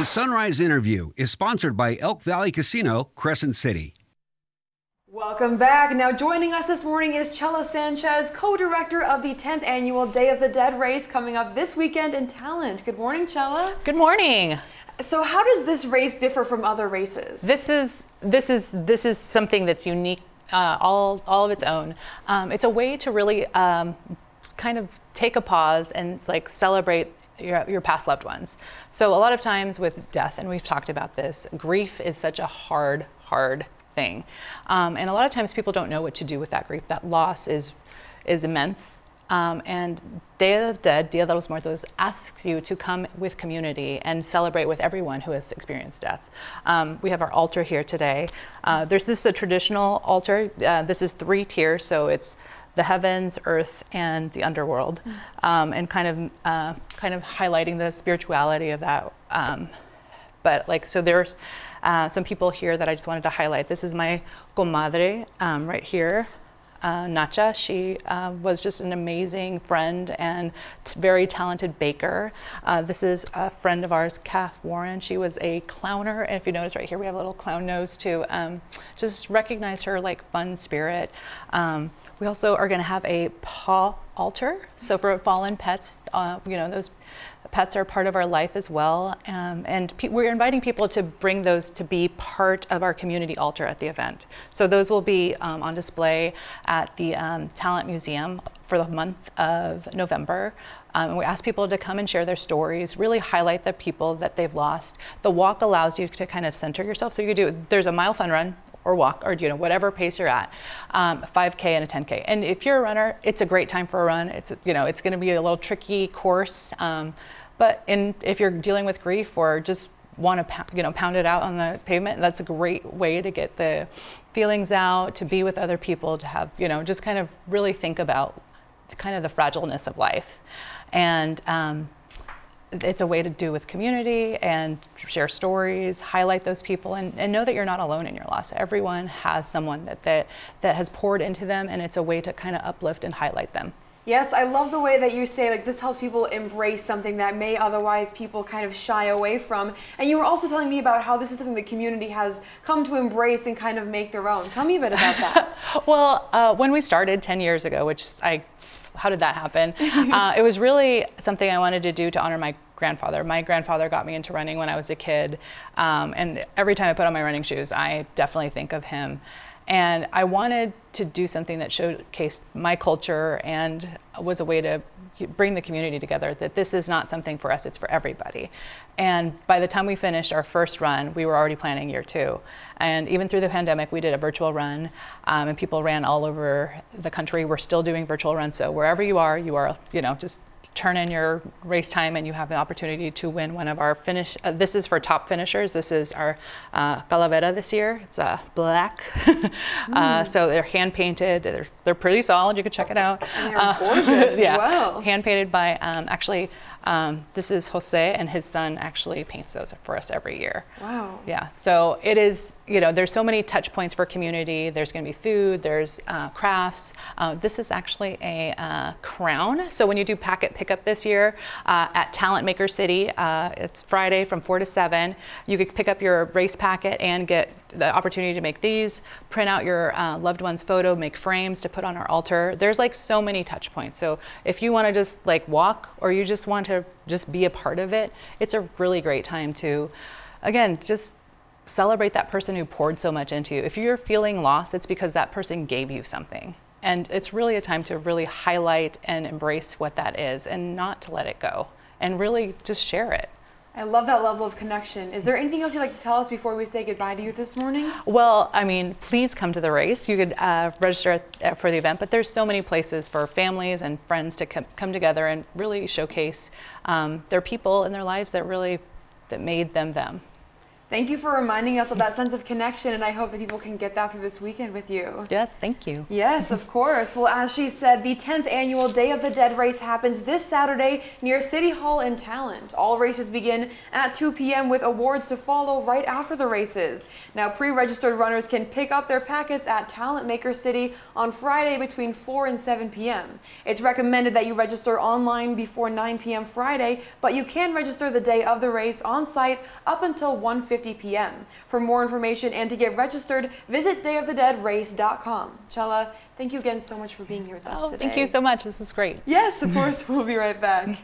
The Sunrise Interview is sponsored by Elk Valley Casino, Crescent City. Welcome back. Now joining us this morning is Chela Sanchez, co-director of the 10th annual Day of the Dead race coming up this weekend in Talent. Good morning, Chela. Good morning. So how does this race differ from other races? This is something that's unique, all of its own. It's a way to really kind of take a pause and like celebrate your past loved ones. So a lot of times with death, and we've talked about this, grief is such a hard thing. And a lot of times people don't know what to do with that grief. That loss is immense. And Day of the Dead, Dia de los Muertos, asks you to come with community and celebrate with everyone who has experienced death. We have our altar here today. This is a traditional altar. This is 3 tiers, so it's the heavens, earth, and the underworld, and kind of highlighting the spirituality of that. But like, so there's some people here that I just wanted to highlight. This is my comadre right here, Nacha. She was just an amazing friend and very talented baker. This is a friend of ours, Kath Warren. She was a clowner, and if you notice right here, we have a little clown nose to just recognize her like fun spirit. We also are going to have a paw altar. So for fallen pets, those pets are part of our life as well. And we're inviting people to bring those to be part of our community altar at the event. So those will be on display at the Talent Museum for the month of November. We ask people to come and share their stories, really highlight the people that they've lost. The walk allows you to kind of center yourself. So you could there's a mile fun run, or walk, or whatever pace you're at, 5K and a 10K. And if you're a runner, it's a great time for a run. It's it's going to be a little tricky course, but if you're dealing with grief or just want to pound it out on the pavement, that's a great way to get the feelings out, to be with other people, to have just kind of really think about kind of the fragileness of life. And it's a way to do with community and share stories, highlight those people, and know that you're not alone in your loss. Everyone has someone that has poured into them, and it's a way to kind of uplift and highlight them. Yes, I love the way that you say like this helps people embrace something that may otherwise people kind of shy away from. And you were also telling me about how this is something the community has come to embrace and kind of make their own. Tell me a bit about that. Well, when we started 10 years ago, how did that happen? It was really something I wanted to do to honor my grandfather. My grandfather got me into running when I was a kid. And every time I put on my running shoes, I definitely think of him. And I wanted to do something that showcased my culture and was a way to bring the community together, that this is not something for us, it's for everybody. And by the time we finished our first run, we were already planning year 2. And even through the pandemic, we did a virtual run, and people ran all over the country. We're still doing virtual runs, so wherever you are, just turn in your race time and you have the opportunity to win one of our finish. This is for top finishers. This is our Calavera this year. It's black. So they're hand painted. They're pretty solid. You can check it out. And they're gorgeous as well. Hand painted by this is Jose, and his son actually paints those for us every year. Wow. Yeah. So it is, there's so many touch points for community. There's going to be food, there's crafts. This is actually a crown. So when you do packet pickup this year at Talent Maker City, it's Friday from 4 to 7. You could pick up your race packet and get the opportunity to make these, print out your loved one's photo, make frames to put on our altar. There's like so many touch points. So if you want to just like walk, or you just want to just be a part of it, it's a really great time to, again, just celebrate that person who poured so much into you. If you're feeling lost, it's because that person gave you something. And it's really a time to really highlight and embrace what that is and not to let it go and really just share it. I love that level of connection. Is there anything else you'd like to tell us before we say goodbye to you this morning? Well, please come to the race. You could register for the event, but there's so many places for families and friends to come together and really showcase their people in their lives that made them them. Thank you for reminding us of that sense of connection, and I hope that people can get that through this weekend with you. Yes, thank you. Yes, of course. Well, as she said, the 10th annual Day of the Dead race happens this Saturday near City Hall in Talent. All races begin at 2 p.m. with awards to follow right after the races. Now, pre-registered runners can pick up their packets at Talent Maker City on Friday between 4 and 7 p.m. It's recommended that you register online before 9 p.m. Friday, but you can register the day of the race on site up until 1:50 p.m. For more information and to get registered, visit dayofthedeadrace.com. Chella, thank you again so much for being here with us today. Thank you so much. This is great. Yes, of course. We'll be right back.